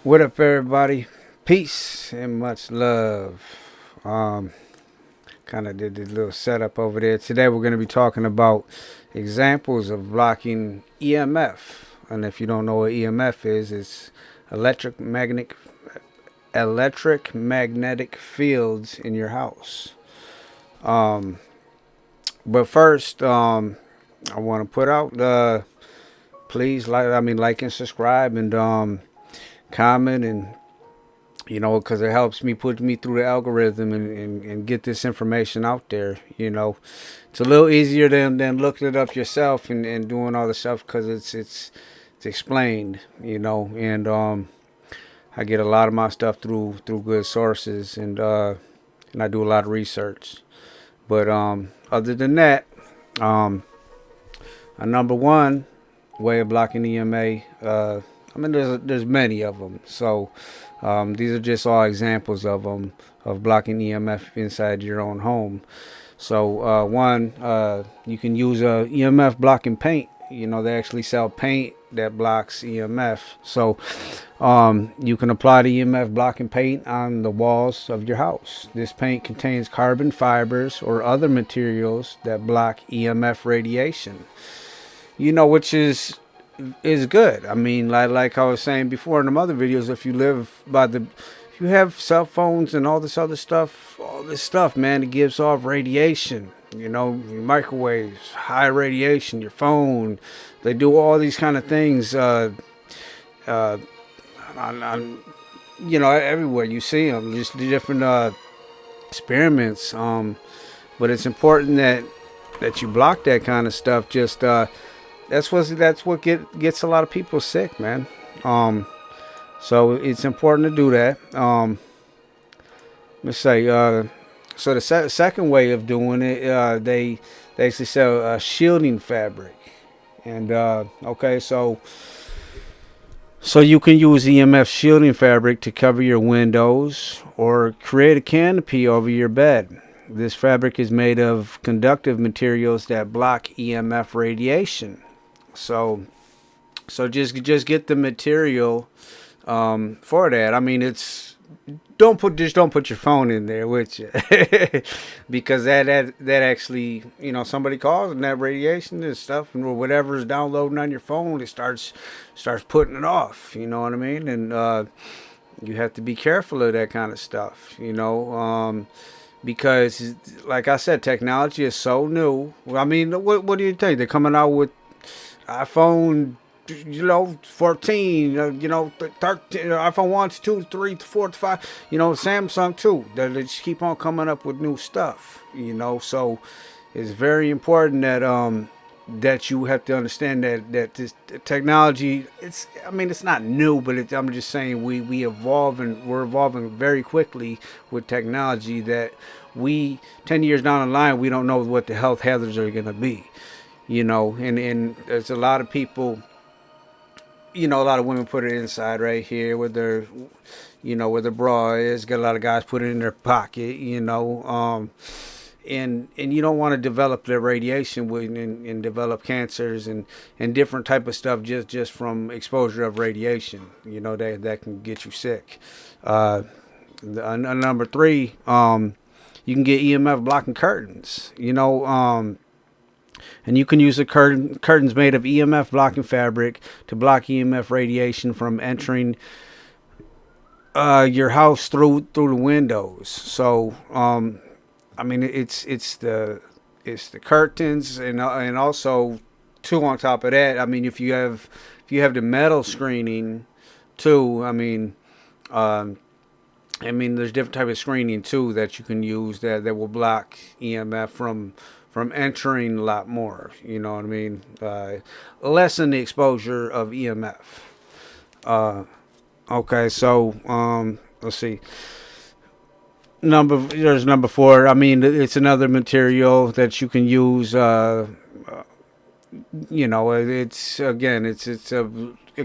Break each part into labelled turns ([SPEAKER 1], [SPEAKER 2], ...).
[SPEAKER 1] What up, everybody? Peace and much love. Um, kind of did this little setup over there. Today, we're going to be talking about examples of blocking EMF. And if you don't know what EMF is, it's electric magnetic electric magnetic fields in your house. Um, but first, I want to put out please like and subscribe and comment and because it helps me put me through the algorithm and get this information out there. It's a little easier than looking it up yourself and doing all the stuff because it's explained. And I get a lot of my stuff through good sources and I do a lot of research. But other than that, a number one way of blocking EMA. There's many of them. So these are just all examples of them of blocking EMF inside your own home. So you can use a EMF blocking paint. They actually sell paint that blocks EMF. So you can apply the EMF blocking paint on the walls of your house. This paint contains carbon fibers or other materials that block EMF radiation. Which is good. I mean, like I was saying before in the other videos, if you have cell phones and all this stuff, man, it gives off radiation. Your microwaves, high radiation, your phone, they do all these kind of things. Everywhere you see them, just different experiments. But it's important that you block that kind of stuff. That's what gets a lot of people sick, man. So it's important to do that. Let's say, so the second way of doing it, they actually sell shielding fabric, and okay, so you can use EMF shielding fabric to cover your windows or create a canopy over your bed. This fabric is made of conductive materials that block EMF radiation. So just get the material for that. I mean, don't put your phone in there with you because that actually, somebody calls and that radiation and stuff and whatever is downloading on your phone, it starts putting it off. You know what I mean? And you have to be careful of that kind of stuff. Because like I said, technology is so new. I mean, what do you think? They're coming out with iPhone, 14, 13, iPhone 1, 2, 3, 4, 5, Samsung too. They just keep on coming up with new stuff, so it's very important that you have to understand that this technology, it's not new, but I'm just saying we're evolving very quickly with technology that 10 years down the line, we don't know what the health hazards are going to be. And there's a lot of people, a lot of women put it inside right here where where their bra is. Got a lot of guys put it in their pocket, and you don't want to develop the radiation and develop cancers and different type of stuff just from exposure of radiation, that can get you sick. Number three, you can get EMF blocking curtains, and you can use the curtains made of EMF blocking fabric to block EMF radiation from entering your house through the windows. So it's the curtains and also too on top of that. I mean, if you have the metal screening too. There's different type of screening too that you can use that will block EMF from entering a lot more. You know what I mean? Lessen the exposure of EMF. Okay, so let's see. There's number four. It's another material that you can use. It's a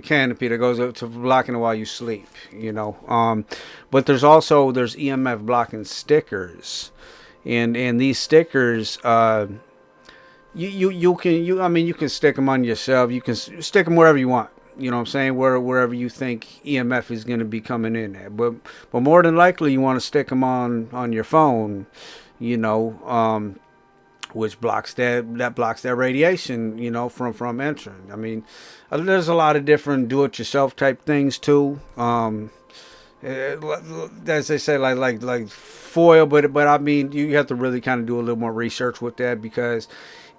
[SPEAKER 1] canopy that goes up to blocking it while you sleep. But there's EMF blocking stickers. And these stickers, you can stick them on yourself. You can stick them wherever you want. You know what I'm saying? Wherever you think EMF is going to be coming in at. But more than likely, you want to stick them on your phone. You know, which blocks that radiation. You know, from entering. I mean, there's a lot of different do-it-yourself type things too. As they say, like foil, but I mean, you have to really kind of do a little more research with that, because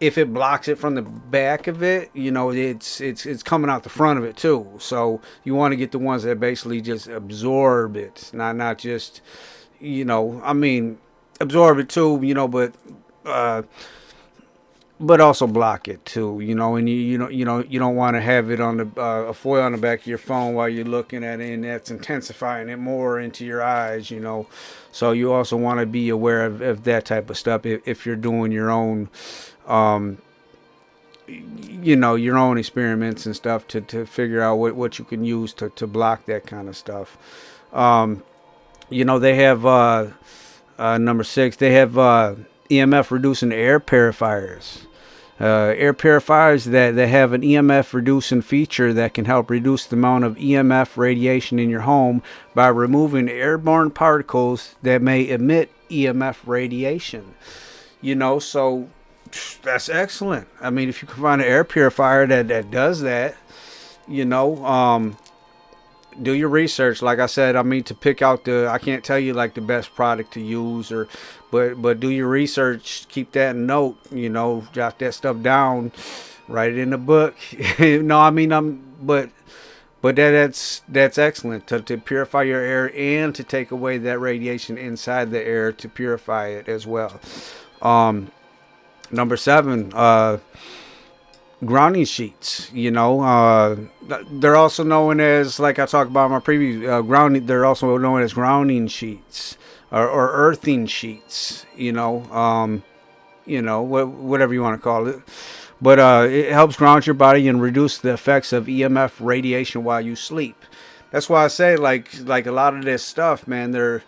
[SPEAKER 1] if it blocks it from the back of it, you know, it's coming out the front of it too. So you want to get the ones that basically just absorb it, not just, you know, I mean, absorb it too, you know, uh, but also block it too, you know. And you don't want to have it on the a foil on the back of your phone while you're looking at it, and that's intensifying it more into your eyes, you know. So you also want to be aware of that type of stuff if you're doing your own, um, you know, your own experiments and stuff to figure out what you can use to block that kind of stuff. Um, you know, they have number 6. They have EMF reducing air purifiers. Air purifiers that have an EMF reducing feature that can help reduce the amount of EMF radiation in your home by removing airborne particles that may emit EMF radiation. You know, so that's excellent. I mean, if you can find an air purifier that does that, you know, do your research. Like I said, I mean, to pick out I can't tell you like the best product to use, but do your research. Keep that note, you know, jot that stuff down, write it in the book. No, I mean, but that's excellent to purify your air and to take away that radiation inside the air to purify it as well. Number 7, grounding sheets. You know, they're also known as, like I talked about in my previous grounding. They're also known as grounding sheets or earthing sheets. You know, whatever you want to call it. But it helps ground your body and reduce the effects of EMF radiation while you sleep. That's why I say like a lot of this stuff, man. They're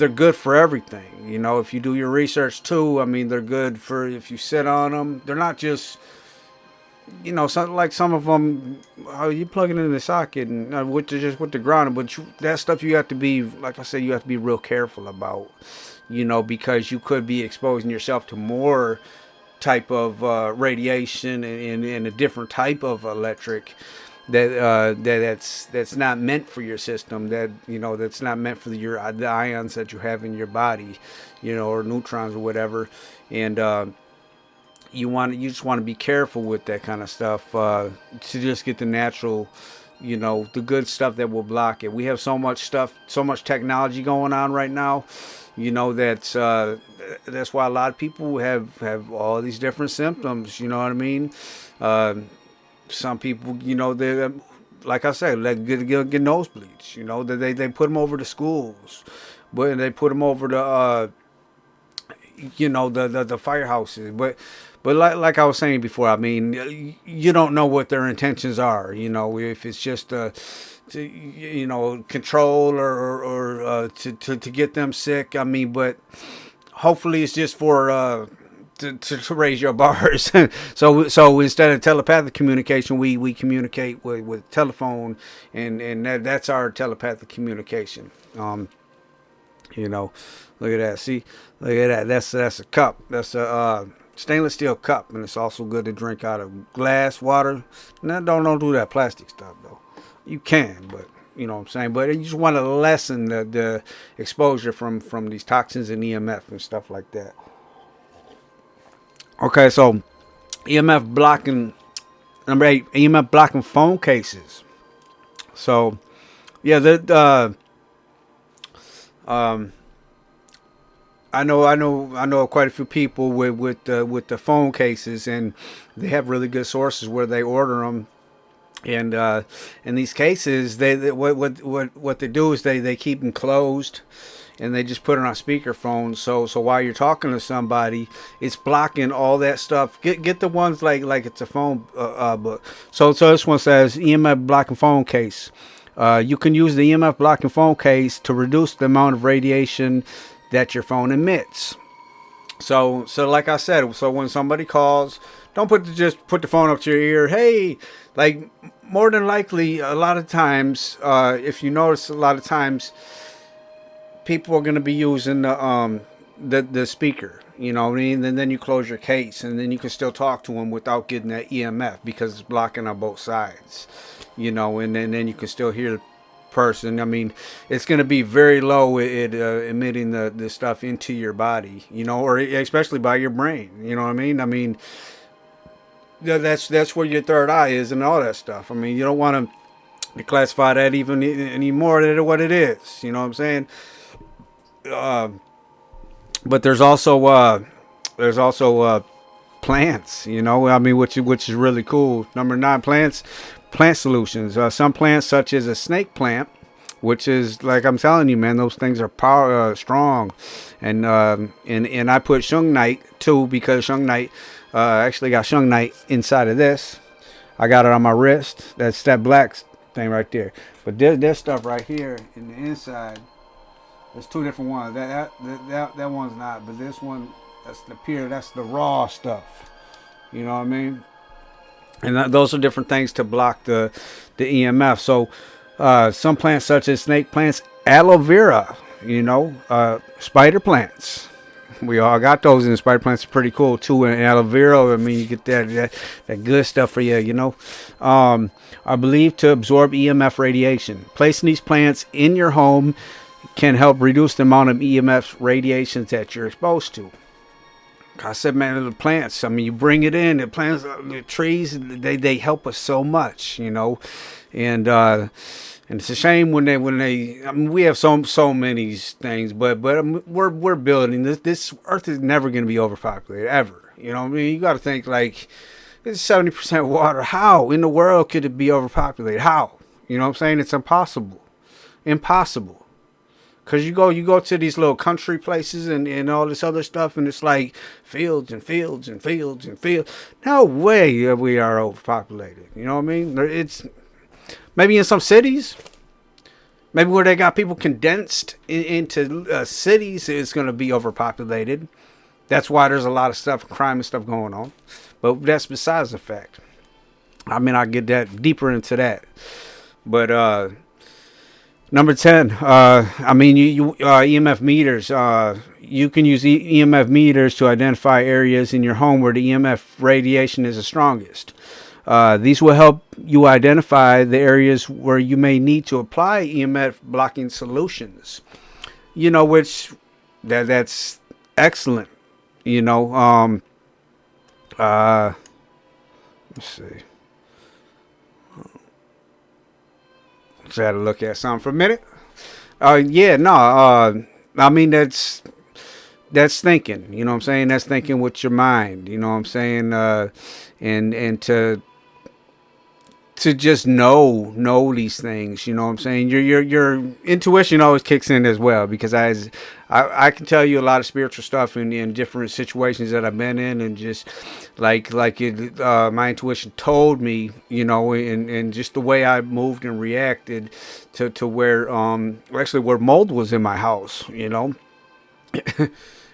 [SPEAKER 1] good for everything. You know, if you do your research too, I mean, they're good for if you sit on them. They're not just, you know, some of them, you plug it in the socket and just with the ground. But that stuff you have to be, like I said, you have to be real careful about, you know, because you could be exposing yourself to more type of radiation and a different type of electric that's not meant for your system, that, you know, that's not meant for the ions that you have in your body, you know, or neutrons or whatever. And you just want to be careful with that kind of stuff, to just get the natural, you know, the good stuff that will block it. We have so much technology going on right now, you know, that's why a lot of people have all these different symptoms, you know what I mean. Some people, you know, they, like I said, like get nosebleeds. You know, they put them over to schools, but they put them over to you know, the firehouses. But like I was saying before, I mean, you don't know what their intentions are. You know, if it's just to, you know, control or to get them sick. I mean, but hopefully it's just for to raise your bars. so instead of telepathic communication, we communicate with telephone, and that's our telepathic communication. You know, look at that. See, look at that. That's a cup. That's a stainless steel cup, and it's also good to drink out of glass, water. Now, don't do that plastic stuff though. You can, but you know what I'm saying. But you just want to lessen the exposure from these toxins and EMF and stuff like that. Okay, so EMF blocking, number 8, EMF blocking phone cases. So, yeah, I know quite a few people with the phone cases, and they have really good sources where they order them. And in these cases, what they do is they keep them closed, and they just put it on speakerphone. So while you're talking to somebody, it's blocking all that stuff. Get the ones like it's a phone book. So this one says EMF blocking phone case. You can use the EMF blocking phone case to reduce the amount of radiation that your phone emits. So like I said, so when somebody calls, Don't just put the phone up to your ear. Hey, like more than likely, a lot of times, if you notice, a lot of times people are going to be using the speaker. You know what I mean? And then you close your case, and then you can still talk to them without getting that EMF because it's blocking on both sides. You know, and then you can still hear the person. I mean, it's going to be very low at emitting the stuff into your body. You know, or especially by your brain. You know what I mean? I mean, that's where your third eye is and all that stuff. I mean, you don't want to classify that even any more than what it is. You know what I'm saying? But there's also plants, you know. I mean, which is really cool. Number 9, plant solutions. Some plants, such as a snake plant, which is like I'm telling you, man, those things are strong. And I put shungite too, because shungite actually got shungite inside of this. I got it on my wrist. That's that black thing right there. But this stuff right here in the inside. There's 2 different ones. That one's not, but this one, that's the pure. That's the raw stuff. You know what I mean? And those are different things to block the EMF. So some plants, such as snake plants, aloe vera, you know, spider plants. We all got those, and spider plants are pretty cool too. And aloe vera, I mean, you get that good stuff for you, you know. Are believed to absorb EMF radiation. Placing these plants in your home can help reduce the amount of EMF radiations that you're exposed to. I said, man, the plants, I mean, you bring it in, the plants, the trees, they help us so much, you know. And it's a shame when they I mean, we have so many things, but we're building this earth is never going to be overpopulated ever. You know what I mean? You got to think, like, it's 70% water. How in the world could it be overpopulated? How? You know what I'm saying? It's impossible. Because you go to these little country places and all this other stuff, and it's like fields and fields and fields and fields. No way we are overpopulated. You know what I mean? It's maybe in some cities, maybe where they got people condensed into cities, it's going to be overpopulated. That's why there's a lot of stuff, crime and stuff going on. But that's besides the fact. I mean, I'll get that deeper into that. But number 10, I mean, you EMF meters. You can use EMF meters to identify areas in your home where the EMF radiation is the strongest. These will help you identify the areas where you may need to apply EMF blocking solutions. You know, which that's excellent. You know, let's see. Let's have a look at something for a minute. Yeah, no. I mean, that's thinking. You know what I'm saying? That's thinking with your mind. You know what I'm saying? And to just know these things. You know what I'm saying? Your intuition always kicks in as well, because I can tell you a lot of spiritual stuff in different situations that I've been in, and just like it, my intuition told me, you know, and just the way I moved and reacted to where actually where mold was in my house, you know.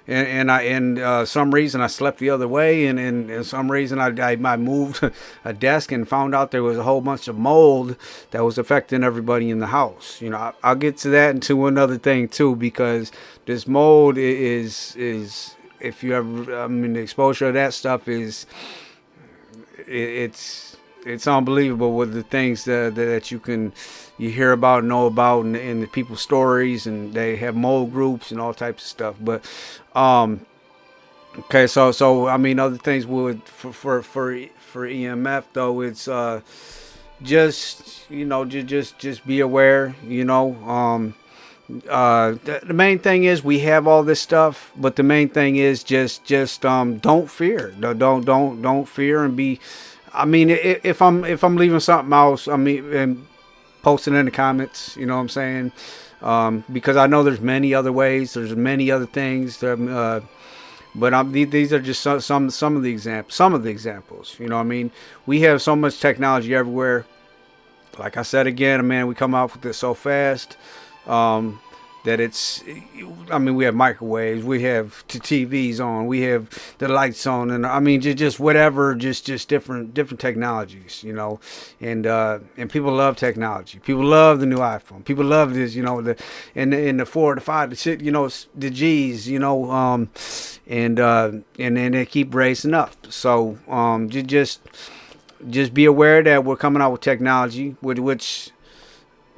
[SPEAKER 1] And some reason I slept the other way, and some reason I moved a desk and found out there was a whole bunch of mold that was affecting everybody in the house. You know, I'll get to that into another thing too, because this mold is if you ever, I mean, the exposure of that stuff is it's unbelievable with the things that you hear about and know about in the people's stories, and they have mold groups and all types of stuff. But okay, so I mean, other things would for EMF though, it's just, you know, just be aware, you know. The main thing is we have all this stuff, but the main thing is just don't fear. Don't fear, and be. I mean, if I'm leaving something else, I mean, and posting in the comments, you know what I'm saying? Because I know there's many other ways, there's many other things, but these are just some of the examples. You know what I mean? We have so much technology everywhere. Like I said again, man, we come out with this so fast. that it's, I mean, we have microwaves, we have TVs on, we have the lights on, and I mean, just whatever, just different technologies, you know, and people love technology. People love the new iPhone. People love this, you know, the in the 4, the 5, the 6, you know, the G's, you know, and then they keep racing up. So just be aware that we're coming out with technology, which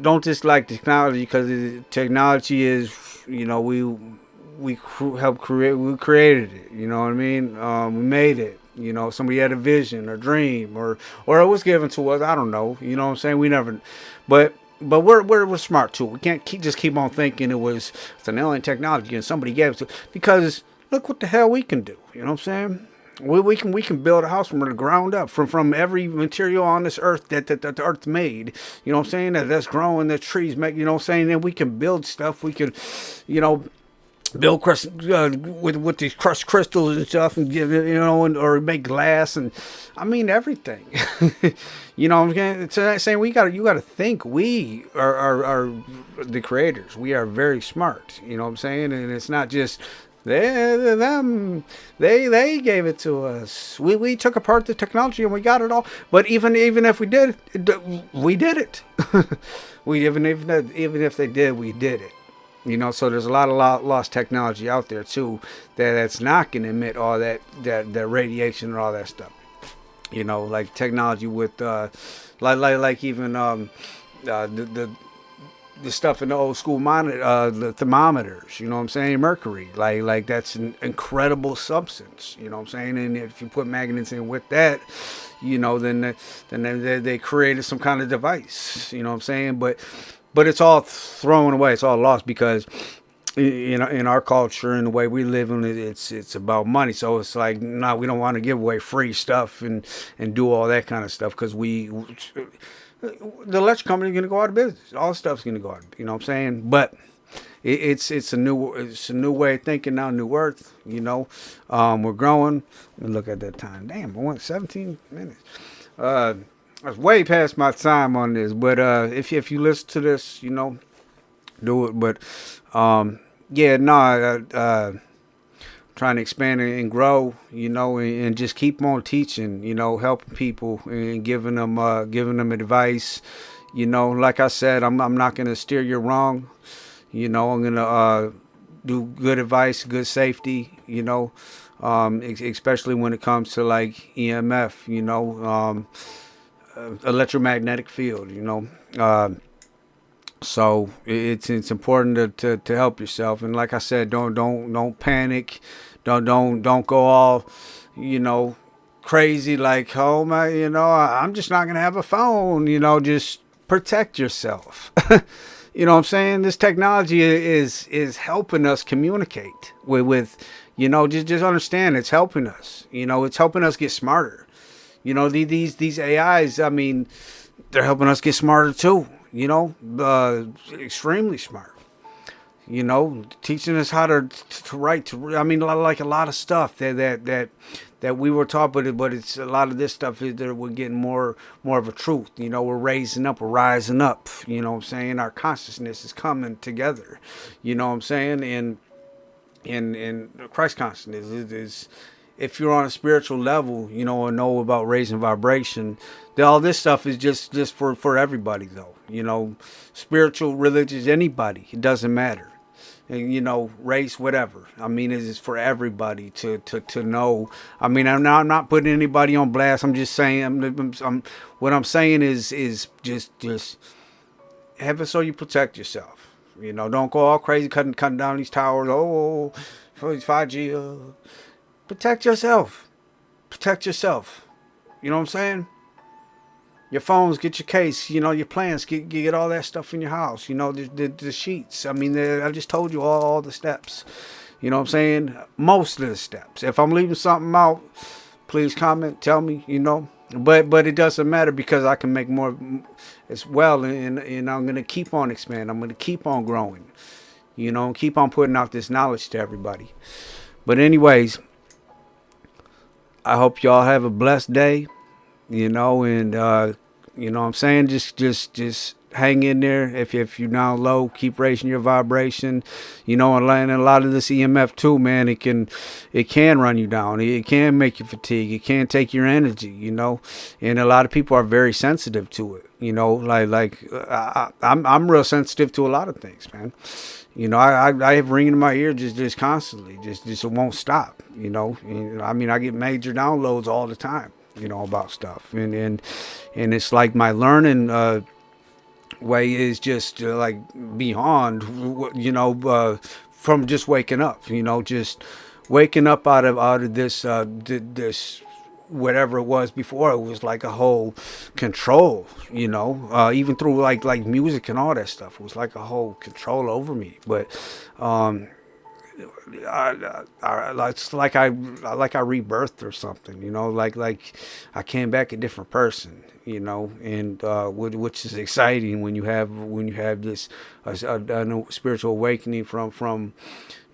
[SPEAKER 1] don't dislike technology, because technology is, you know, helped create, we created it, you know what I mean, we made it, you know, somebody had a vision or dream, or it was given to us, I don't know, you know what I'm saying, we never, but we're smart too. We can't keep on thinking it's an alien technology and somebody gave it to, because look what the hell we can do, you know what I'm saying. We can build a house from the ground up, from every material on this earth that the earth made. You know what I'm saying? That's growing, that trees make. You know what I'm saying? Then we can build stuff. We can, you know, build with these crushed crystals and stuff, and give it, you know, or make glass, and I mean everything. You know what I'm saying? It's saying you got to think. We are the creators. We are very smart. You know what I'm saying? And it's not just they gave it to us. We took apart the technology and we got it all. But even if we did, we did it. we even if they did, we did it. You know, so there's a lot of lost technology out there too that's not going to emit all that radiation and all that stuff. You know, like technology with like even the stuff in the old school monitor, the thermometers, you know what I'm saying? Mercury, like that's an incredible substance, you know what I'm saying? And if you put magnets in with that, you know, then they created some kind of device, you know what I'm saying? But it's all thrown away. It's all lost because, you know, in our culture and the way we live in it, it's about money. So it's like, no, we don't want to give away free stuff and do all that kind of stuff, because the electric company is going to go out of business. All stuff's going to go out. You know what I'm saying? But it's a new way of thinking now. New Earth. You know, we're growing. Let me look at that time. Damn, I went 17 minutes. I was way past my time on this. But if you listen to this, you know, do it. But yeah, no. Trying to expand and grow, you know, and just keep on teaching, you know, helping people and giving them advice, you know. Like I said, I'm not gonna steer you wrong, you know. I'm gonna do good advice, good safety, you know, especially when it comes to like EMF, you know, electromagnetic field, you know. So it's important to help yourself, and like I said, don't panic, don't go all, you know, crazy like, oh my, you know, I'm just not gonna have a phone, you know. Just protect yourself. You know what I'm saying? This technology is helping us communicate with you know, just understand it's helping us. You know, it's helping us get smarter. You know, these AIs, I mean, they're helping us get smarter too. You know, extremely smart. You know, teaching us how to write. I mean, like a lot of stuff that we were taught, but it's a lot of this stuff is that we're getting more of a truth. You know, we're rising up. You know what I'm saying? Our consciousness is coming together. You know what I'm saying? And Christ consciousness is if you're on a spiritual level, you know, and know about raising vibration, then all this stuff is just for everybody, though. You know, spiritual, religious, anybody, it doesn't matter. And, you know, race, whatever. I mean, it's for everybody to know. I mean, I'm not putting anybody on blast. I'm just saying, what I'm saying is just have it so you protect yourself. You know, don't go all crazy cutting down these towers. Oh, 5G. Protect yourself. Protect yourself. You know what I'm saying? Your phones, get your case, you know, your plants, get all that stuff in your house, you know, the sheets. I mean, I just told you all the steps. You know what I'm saying? Most of the steps. If I'm leaving something out, please comment, tell me, you know. But it doesn't matter, because I can make more as well, and I'm going to keep on expanding. I'm going to keep on growing, you know, keep on putting out this knowledge to everybody. But anyways, I hope y'all have a blessed day. You know, and you know what I'm saying, just hang in there. If you're down low, keep raising your vibration. And a lot of this EMF too, man, it can run you down. It can make you fatigue. It can take your energy. And a lot of people are very sensitive to it. I'm real sensitive to a lot of things, man. I have ringing in my ear just constantly, just it won't stop. I get major downloads all the time, about stuff, and it's like my learning way is just like beyond, from just waking up, just waking up out of this whatever it was before. It was like a whole control, even through like music and all that stuff. It was like a whole control over me. But it's like I rebirthed or something, like I came back a different person, and which is exciting when you have this a spiritual awakening from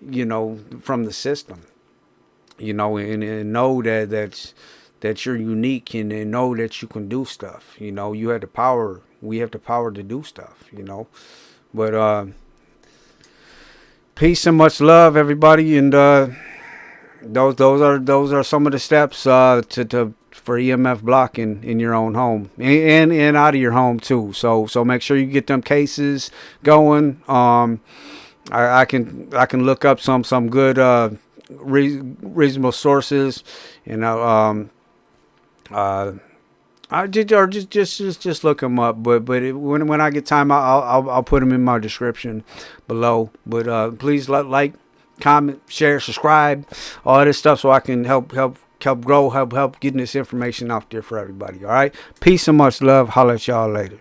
[SPEAKER 1] the system, and know that you're unique, and know that you can do stuff. You have the power. We have the power to do stuff. But peace and much love, everybody. And those are some of the steps for EMF blocking in your own home and out of your home too. So make sure you get them cases going. I can look up some good reasonable sources, I just look them up, but when I get time, I'll put them in my description below. But please like, comment, share, subscribe, all this stuff, so I can help grow, help getting this information out there for everybody. All right, peace and much love. Holla at y'all later.